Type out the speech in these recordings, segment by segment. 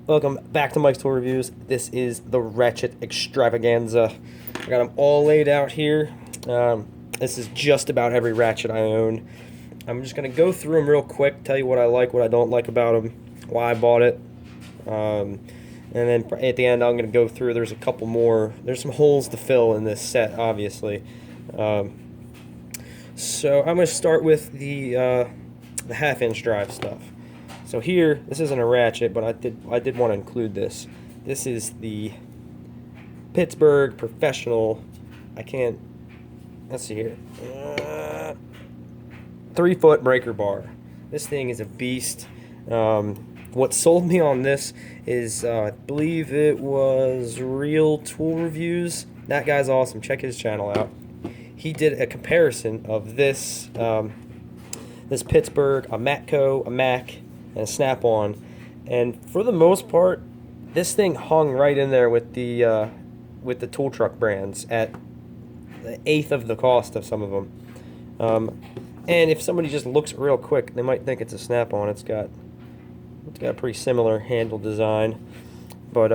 Welcome back to Mike's Tool Reviews. This is the Ratchet Extravaganza. I got them all laid out here. This is just about every ratchet I own. I'm just going to go through them real quick, tell you what I like, what I don't like about them, why I bought it. And then at the end, I'm going to go through, there's a couple more. There's some holes to fill in this set, obviously. So I'm going to start with the half-inch drive stuff. So here, this isn't a ratchet, but I did want to include this. This is the Pittsburgh Professional. Let's see here. 3-foot breaker bar. This thing is a beast. What sold me on this is, I believe it was Real Tool Reviews. That guy's awesome. Check his channel out. He did a comparison of this, this Pittsburgh, a Matco, a Mac, and a Snap-on, and for the most part, this thing hung right in there with the tool truck brands at the eighth of the cost of some of them. And if somebody just looks real quick, they might think it's a Snap-on. It's got a pretty similar handle design, but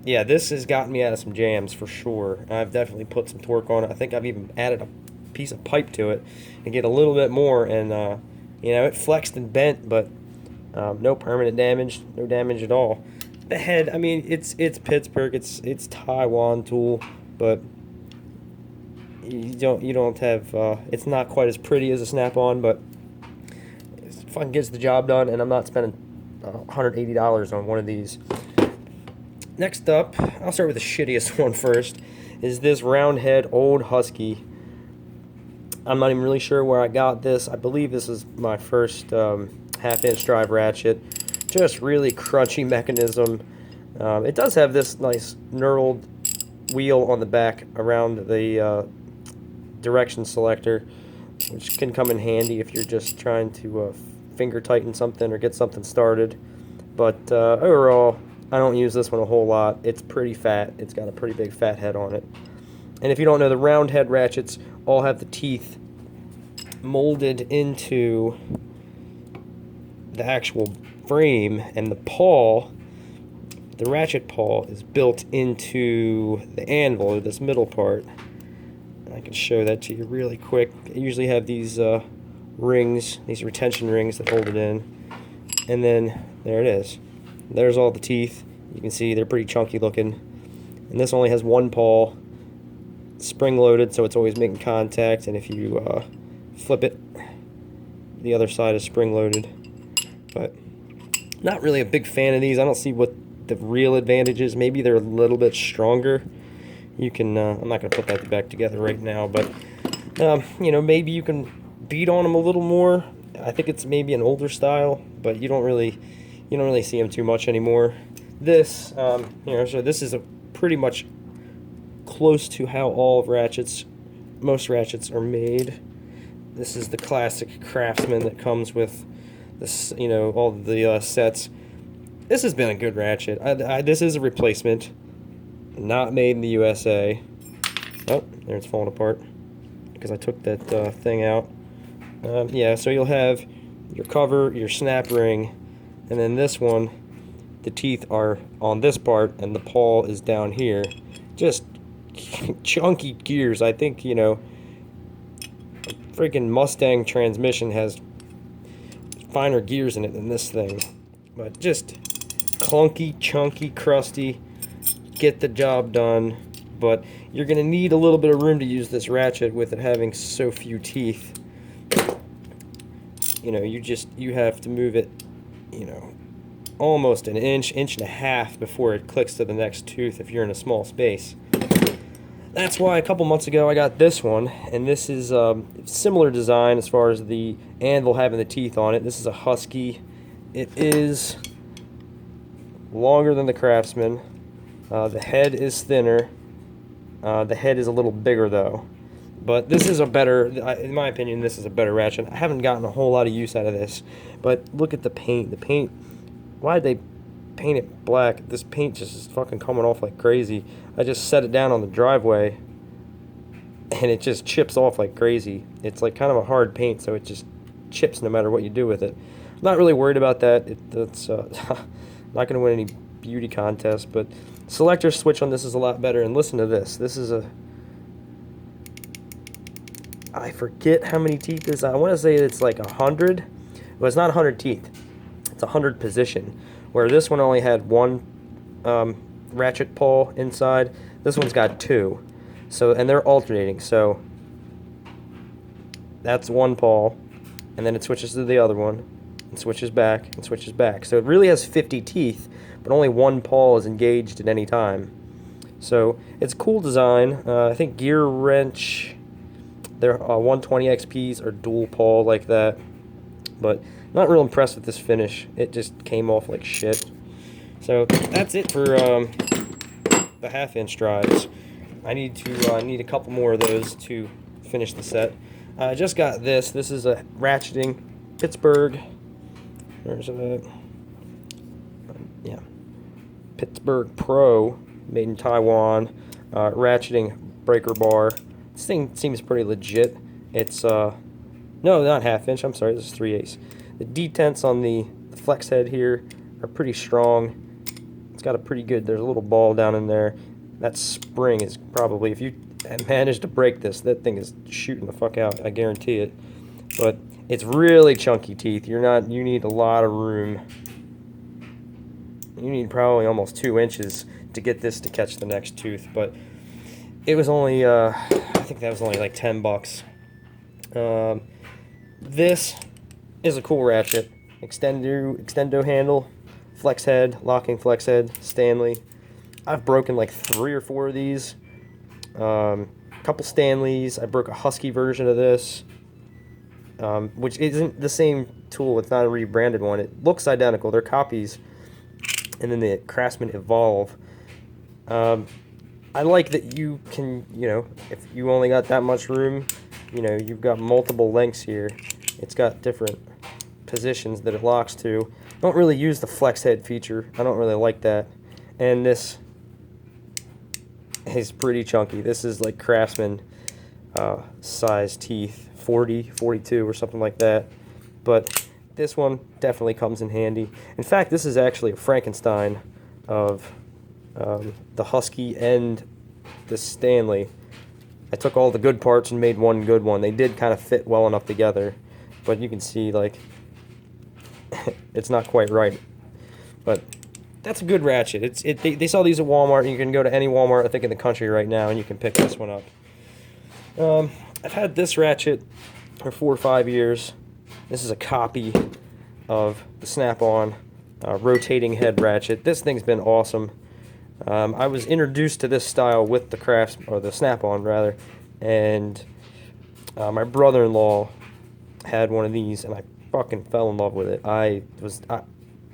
yeah, this has gotten me out of some jams for sure. I've definitely put some torque on it. I think I've even added a piece of pipe to it to get a little bit more, and you know, it flexed and bent, but no permanent damage, no damage at all. The head, I mean, it's Pittsburgh, it's Taiwan tool, but you don't have it's not quite as pretty as a Snap-on, but it fucking gets the job done, and I'm not spending $180 on one of these. Next up, I'll start with the shittiest one first, is this round head old Husky. I'm not even really sure where I got this. I believe this is my first half-inch drive ratchet. Just really crunchy mechanism. It does have this nice knurled wheel on the back around the direction selector, which can come in handy if you're just trying to finger tighten something or get something started. But overall, I don't use this one a whole lot. It's pretty fat. It's got a pretty big fat head on it. And if you don't know, the round head ratchets all have the teeth molded into the actual frame, and the pawl, the ratchet pawl, is built into the anvil, this middle part. I can show that to you really quick. I usually have these rings, these retention rings that hold it in, and then there it is. There's all the teeth. You can see they're pretty chunky looking, and this only has one pawl, spring loaded, so it's always making contact, and if you flip it, the other side is spring loaded. But not really a big fan of these. I don't see what the real advantage is. Maybe they're a little bit stronger. You can I'm not going to put that back together right now, but you know, maybe you can beat on them a little more. I think it's maybe an older style, but you don't really see them too much anymore. This you know, so this is a pretty much close to how all of most ratchets are made. This is the classic Craftsman that comes with this, you know, all the sets. This has been a good ratchet. This is a replacement, not made in the USA. Oh, there, it's falling apart because I took that thing out. Yeah, so you'll have your cover, your snap ring, and then this one, the teeth are on this part, and the pawl is down here. Just chunky gears. I think, you know, a freaking Mustang transmission has finer gears in it than this thing, but just clunky, chunky, crusty, get the job done. But you're gonna need a little bit of room to use this ratchet with it having so few teeth. You know, you have to move it, you know, almost an inch and a half before it clicks to the next tooth if you're in a small space. That's why a couple months ago I got this one, and this is similar design as far as the anvil having the teeth on it. This is a Husky. It is longer than the Craftsman. The head is thinner. The head is a little bigger though. But this is a better, in my opinion, this is a better ratchet. I haven't gotten a whole lot of use out of this, but look at the paint. The paint, why did they paint it black? This paint just is fucking coming off like crazy. I just set it down on the driveway and it just chips off like crazy. It's like kind of a hard paint, so it just chips no matter what you do with it. I'm not really worried about that. It's not going to win any beauty contest, but selector switch on this is a lot better. And listen to this. This is a... I forget how many teeth this is. I want to say it's like 100. Well, it's not 100 teeth. It's 100 position. Where this one only had one ratchet paw inside. This one's got 2. So, and they're alternating. So that's one paw, and then it switches to the other one, and switches back, and switches back. So it really has 50 teeth, but only one paw is engaged at any time. So it's a cool design. I think Gear Wrench, their 120 XPs are dual paw like that, but not real impressed with this finish. It just came off like shit. So that's it for the 1/2-inch drives. I need a couple more of those to finish the set. I just got this. This is a ratcheting Pittsburgh. There's a Pittsburgh Pro, made in Taiwan. Ratcheting breaker bar. This thing seems pretty legit. It's no, not 1/2-inch. I'm sorry, this is 3/8. The detents on the flex head here are pretty strong. It's got a pretty good. There's a little ball down in there. That spring is probably, if you manage to break this, that thing is shooting the fuck out. I guarantee it. But it's really chunky teeth. You need a lot of room. You need probably almost 2 inches to get this to catch the next tooth. But it was only, I think that was only like $10. This is a cool ratchet. Extendo handle, flex head, locking flex head, Stanley. I've broken like 3 or 4 of these. Couple Stanleys. I broke a Husky version of this, which isn't the same tool. It's not a rebranded one. It looks identical. They're copies. And then the Craftsman Evolve. I like that you can, if you only got that much room, you've got multiple lengths here. It's got different positions that it locks to. I don't really use the flex head feature. I don't really like that. And this is pretty chunky. This is like Craftsman size teeth, 40, 42 or something like that. But this one definitely comes in handy. In fact, this is actually a Frankenstein of the Husky and the Stanley. I took all the good parts and made one good one. They did kind of fit well enough together, but you can see like it's not quite right. But that's a good ratchet. They sell these at Walmart. You can go to any Walmart, I think, in the country right now, and you can pick this one up. I've had this ratchet for 4 or 5 years. This is a copy of the Snap-on rotating head ratchet. This thing's been awesome. I was introduced to this style with the Snap-on rather, and my brother-in-law had one of these, and I fucking fell in love with it.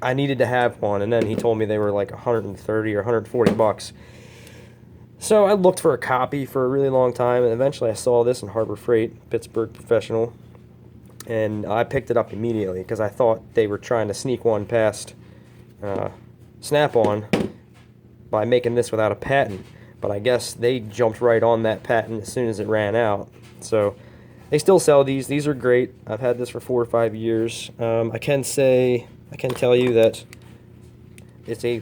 I needed to have one, and then he told me they were like 130 or 140 bucks. So I looked for a copy for a really long time, and eventually I saw this in Harbor Freight, Pittsburgh Professional, and I picked it up immediately because I thought they were trying to sneak one past Snap-on by making this without a patent. But I guess they jumped right on that patent as soon as it ran out. So they still sell these. These are great. I've had this for 4 or 5 years. I can tell you that it's a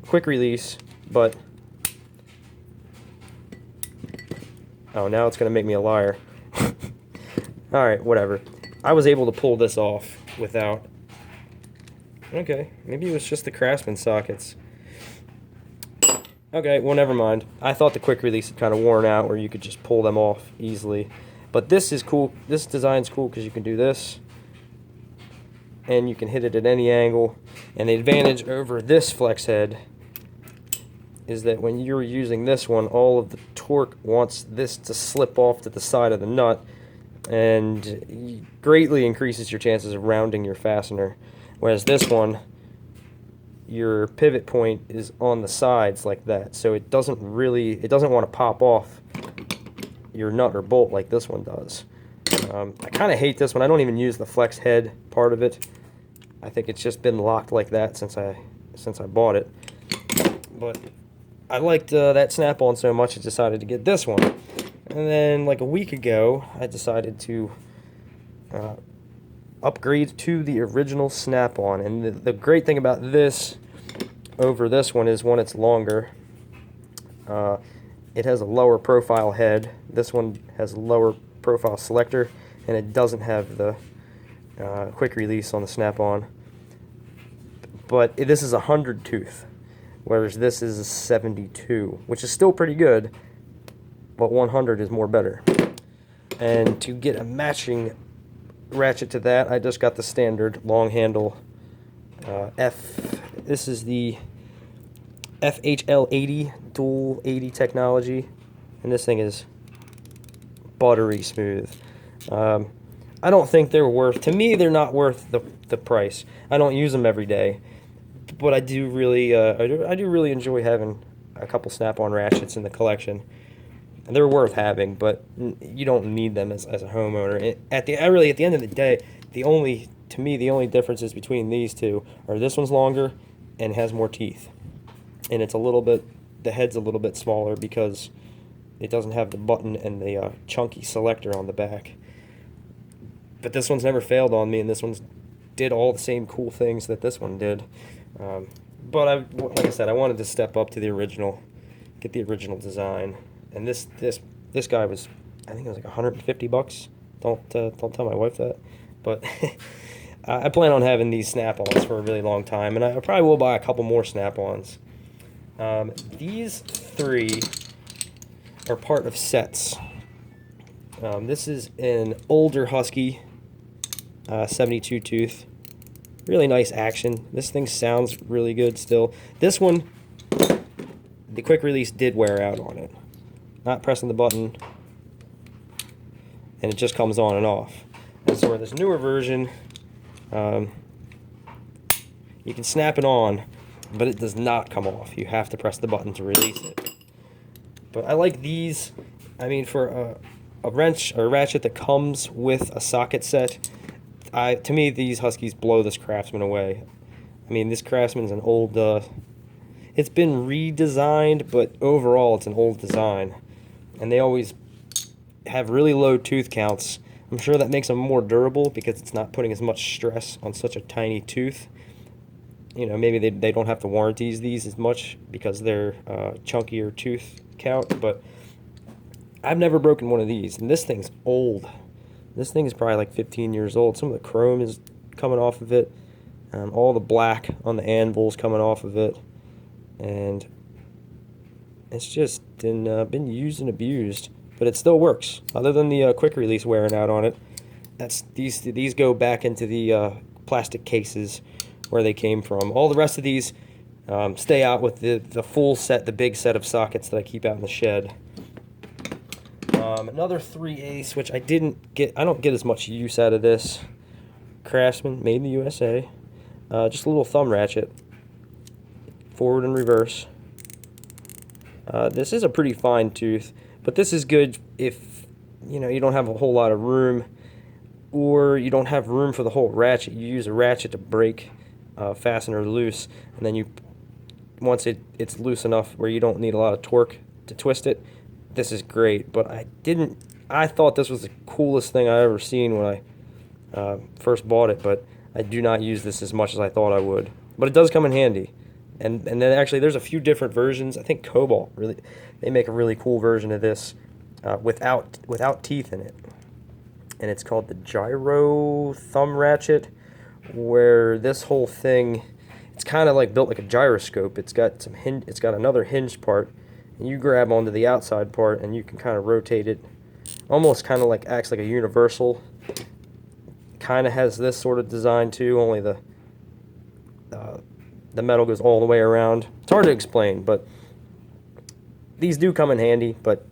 quick release, but oh, now it's going to make me a liar. Alright, whatever. I was able to pull this off without... Okay, maybe it was just the Craftsman sockets. Okay, well, never mind. I thought the quick release had kind of worn out where you could just pull them off easily. But this is cool. This design's cool because you can do this, and you can hit it at any angle. And the advantage over this flex head is that when you're using this one, all of the torque wants this to slip off to the side of the nut, and greatly increases your chances of rounding your fastener. Whereas this one, your pivot point is on the sides like that, so it doesn't want to pop off your nut or bolt like this one does. I kind of hate this one. I don't even use the flex head part of it. I think it's just been locked like that since I bought it. But I liked that Snap-on so much I decided to get this one. And then like a week ago, I decided to upgrade to the original Snap-on. And the great thing about this over this one is one it's longer. It has a lower profile head. This one has a lower profile selector, and it doesn't have the quick release on the snap-on. But this is a 100 tooth, whereas this is a 72, which is still pretty good, but 100 is more better. And to get a matching ratchet to that, I just got the standard long handle This is the FHL80 dual 80 technology, and this thing is buttery smooth. I don't think they're worth, to me they're not worth the price. I don't use them every day, but I do really I do really enjoy having a couple snap-on ratchets in the collection. And they're worth having, but you don't need them as a homeowner. At the end of the day, the only differences between these two are this one's longer and has more teeth, and it's a little bit, the head's a little bit smaller because it doesn't have the button and the chunky selector on the back. But this one's never failed on me, and this one's did all the same cool things that this one did. But like I said, I wanted to step up to the original, get the original design. And this guy was, I think it was like $150. Don't tell my wife that. But I plan on having these snap-ons for a really long time, and I probably will buy a couple more snap-ons. These three are part of sets. This is an older Husky, 72 tooth. Really nice action. This thing sounds really good still. This one, the quick release did wear out on it. Not pressing the button, and it just comes on and off. And so, where this newer version, you can snap it on, but it does not come off. You have to press the button to release it. But I like these. I mean, for a wrench or a ratchet that comes with a socket set, to me these Huskies blow this Craftsman away. I mean, this Craftsman's an old. It's been redesigned, but overall it's an old design. And they always have really low tooth counts. I'm sure that makes them more durable because it's not putting as much stress on such a tiny tooth. You know, maybe they don't have to warranties these as much because they're chunkier tooth count, but I've never broken one of these. And this thing's old. This thing is probably like 15 years old. Some of the chrome is coming off of it. All the black on the anvil's coming off of it. And it's just been used and abused, but it still works. Other than the quick release wearing out on it, these go back into the plastic cases where they came from. All the rest of these stay out with the full set, the big set of sockets that I keep out in the shed. Another 3/8, which I don't get as much use out of this. Craftsman, made in the USA. Just a little thumb ratchet, forward and reverse. This is a pretty fine tooth, but this is good if you don't have a whole lot of room, or you don't have room for the whole ratchet. You use a ratchet to break fastener loose, and then once it's loose enough where you don't need a lot of torque to twist it, this is great. But I thought this was the coolest thing I ever seen when I first bought it, but I do not use this as much as I thought I would. But it does come in handy. And then actually there's a few different versions. I think Cobalt, they make a really cool version of this without teeth in it. And it's called the gyro thumb ratchet, where this whole thing, it's kind of like built like a gyroscope. It's got another hinged part, and you grab onto the outside part and you can kind of rotate it. Almost kind of like acts like a universal. Kind of has this sort of design too, only the metal goes all the way around. It's hard to explain, but these do come in handy. But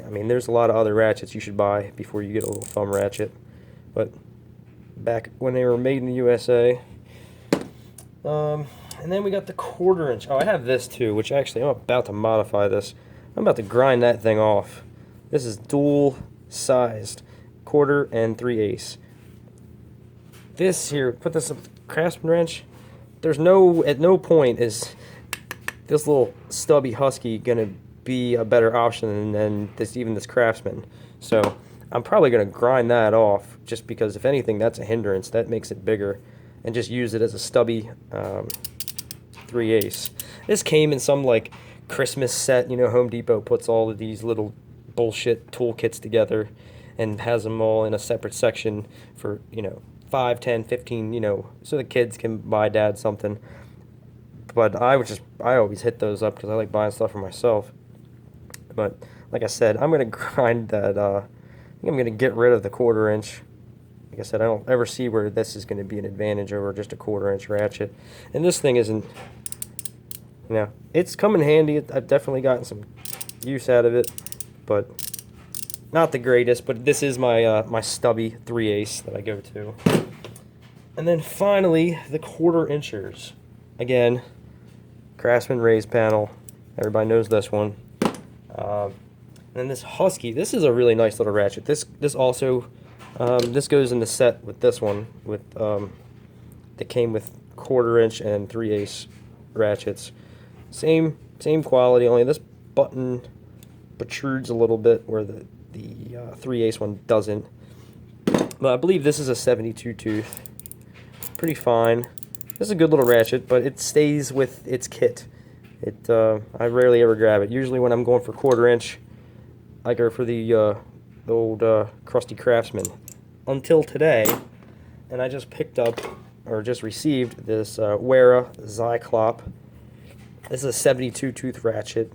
I mean, there's a lot of other ratchets you should buy before you get a little thumb ratchet. But back when they were made in the USA. And then we got the 1/4 inch. Oh, I have this too, which actually I'm about to modify this. I'm about to grind that thing off. This is dual sized 1/4 and 3/8. This here, put this up with the Craftsman wrench. At no point is this little stubby Husky gonna be a better option than this Craftsman. So I'm probably gonna grind that off, just because if anything, that's a hindrance. That makes it bigger, and just use it as a stubby 3/8. This came in some like Christmas set. You know, Home Depot puts all of these little bullshit toolkits together and has them all in a separate section for, you know, 5, 10, 15, you know, so the kids can buy dad something. But I always hit those up because I like buying stuff for myself. But like I said, I'm going to grind that, I think I'm going to get rid of the 1/4 inch. Like I said, I don't ever see where this is going to be an advantage over just a 1/4 inch ratchet. And this thing isn't, you know, it's come in handy. I've definitely gotten some use out of it, but not the greatest. But this is my my stubby 3/8 that I go to. And then finally, the 1/4 inchers. Again, Craftsman raised panel. Everybody knows this one. And then this Husky. This is a really nice little ratchet. This also, this goes in the set with this one. With that came with 1/4 inch and 3/8 ratchets. Same quality. Only this button protrudes a little bit where the 3/8 one doesn't. But I believe this is a 72 tooth. Pretty fine. This is a good little ratchet, but it stays with its kit. I rarely ever grab it. Usually when I'm going for 1/4 inch, I go for the old crusty Craftsman. Until today, and I just picked up, or just received, this Wera zyklop. This is a 72 tooth ratchet,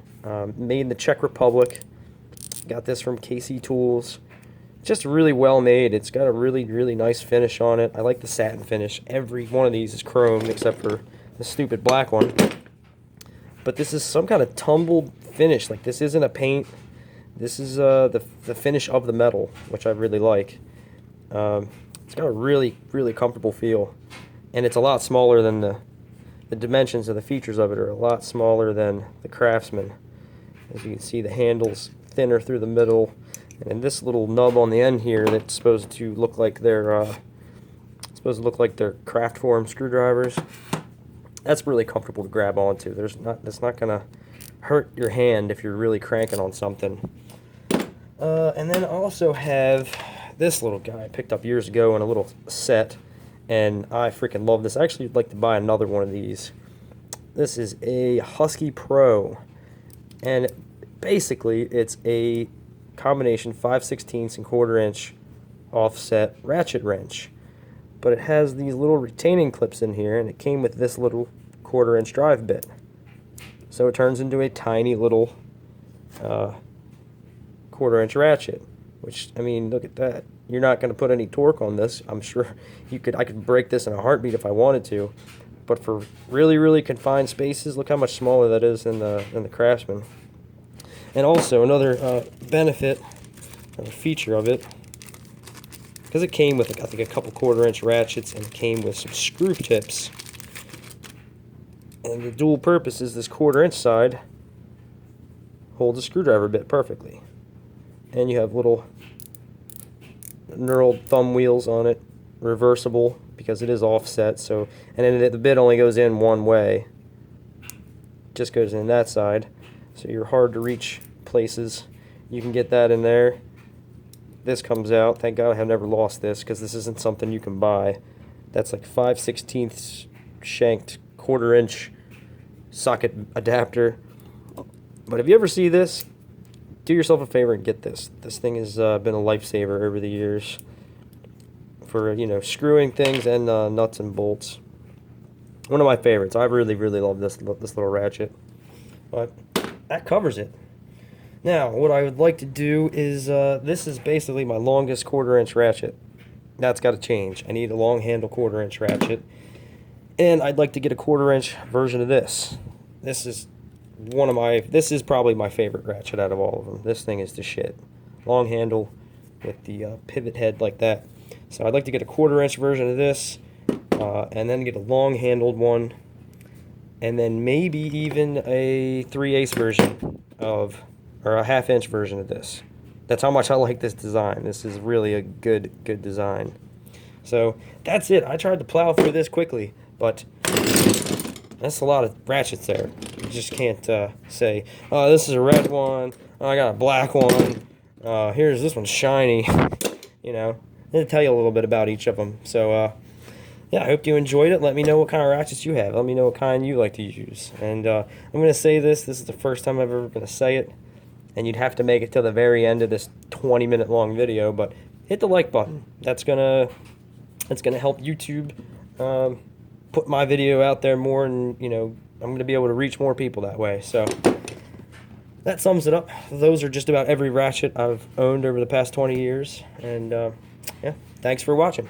made in the Czech Republic. Got this from KC Tools. Just really well made. It's got a really nice finish on it. I like the satin finish. Every one of these is chrome except for the stupid black one. But this is some kind of tumbled finish. Like, this isn't a paint. This is the finish of the metal, which I really like. It's got a really comfortable feel, and it's a lot smaller than the dimensions of the features of it are a lot smaller than the Craftsman. As you can see, the handle's thinner through the middle. And this little nub on the end here that's supposed to look like their craft form screwdrivers. That's really comfortable to grab onto. That's not gonna hurt your hand if you're really cranking on something. And then I also have this little guy I picked up years ago in a little set, and I freaking love this. I actually would like to buy another one of these. This is a Husky Pro, and basically it's a combination 5/16 and 1/4 inch offset ratchet wrench, but it has these little retaining clips in here, and it came with this little 1/4 inch drive bit, so it turns into a tiny little 1/4 inch ratchet. Which, I mean, look at that. You're not going to put any torque on this. I'm sure I could break this in a heartbeat if I wanted to, but for really confined spaces, look how much smaller that is than the Craftsman. And also another benefit, or feature of it, because it came with, I think, a couple 1/4 inch ratchets, and it came with some screw tips. And the dual purpose is this 1/4 inch side holds a screwdriver bit perfectly. And you have little knurled thumb wheels on it, reversible because it is offset. So, and then the bit only goes in one way, just goes in that side. So your hard to reach places, you can get that in there. This comes out. Thank God I have never lost this, because this isn't something you can buy. That's like 5/16 shanked 1/4 inch socket adapter. But if you ever see this, do yourself a favor and get this. This thing has been a lifesaver over the years for, you know, screwing things and nuts and bolts. One of my favorites. I really love this little ratchet. But that covers it. Now, what I would like to do is, this is basically my longest 1/4 inch ratchet. That's got to change. I need a long handle 1/4 inch ratchet. And I'd like to get a 1/4 inch version of this. This is probably my favorite ratchet out of all of them. This thing is the shit. Long handle with the pivot head like that. So I'd like to get a 1/4 inch version of this, and then get a long handled one, and then maybe even a 3/8 version of, or a 1/2 inch version of this. That's how much I like this design. This is really a good design. So that's it. I tried to plow through this quickly, but that's a lot of ratchets there. You just can't say, oh, this is a red one, oh, I got a black one, here's this one's shiny. You know, it'll tell you a little bit about each of them. So yeah, I hope you enjoyed it. Let me know what kind of ratchets you have. Let me know what kind you like to use. And I'm going to say this. This is the first time I'm ever going to say it. And you'd have to make it to the very end of this 20-minute long video. But hit the like button. That's gonna help YouTube put my video out there more. And, you know, I'm going to be able to reach more people that way. So that sums it up. Those are just about every ratchet I've owned over the past 20 years. And, yeah, thanks for watching.